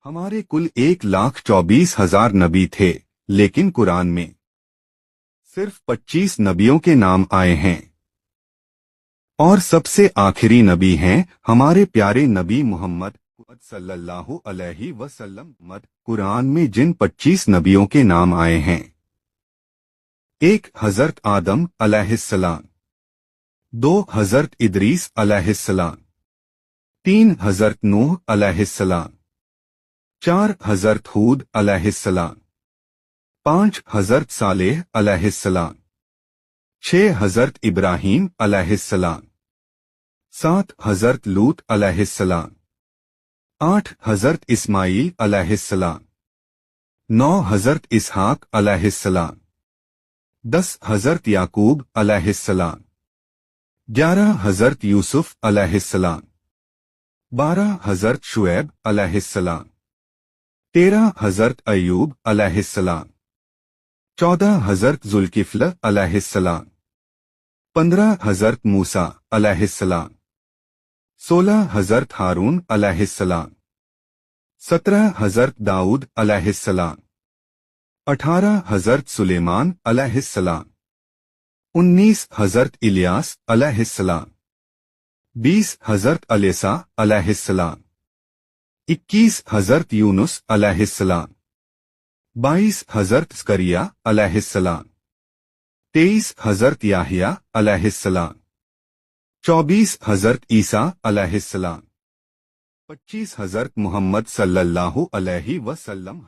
ہمارے کل 1,24,000 نبی تھے، لیکن قرآن میں صرف 25 نبیوں کے نام آئے ہیں، اور سب سے آخری نبی ہیں ہمارے پیارے نبی محمد صلی اللہ علیہ وسلم۔ قرآن میں جن 25 نبیوں کے نام آئے ہیں: 1 حضرت آدم علیہ السلام، 2 حضرت ادریس علیہ السلام، 3 حضرت نوح علیہ السلام، 4 حضرت ہود علیہ السلام، 5 حضرت صالح علیہ السلام، 6 حضرت ابراہیم علیہ السلام، 7 حضرت لوط علیہ السلام، 8 حضرت اسماعیل علیہ السلام، 9 حضرت اسحاق علیہ السلام، 10 حضرت یعقوب علیہ السلام، 11 حضرت یوسف علیہ السلام، 12 حضرت شعیب علیہ السلام، 13 حضرت ایوب علیہ السلام، 14 حضرت ذوالکفل علیہ السلام، 15 حضرت موسیٰ علیہ السلام، 16 حضرت ہارون علیہ السلام، 17 حضرت داؤد علیہ السلام، 18 حضرت سلیمان علیہ السلام، 19 حضرت الیاس علیہ السلام، 20 حضرت علیسیٰ علیہ السلام، 21 حضرت یونس علیہ السلام، 22 حضرت زکریا علیہ السلام، 23 حضرت یحییٰ علیہ السلام، 24 حضرت عیسیٰ علیہ السلام، 25 حضرت محمد صلی اللہ علیہ وسلم۔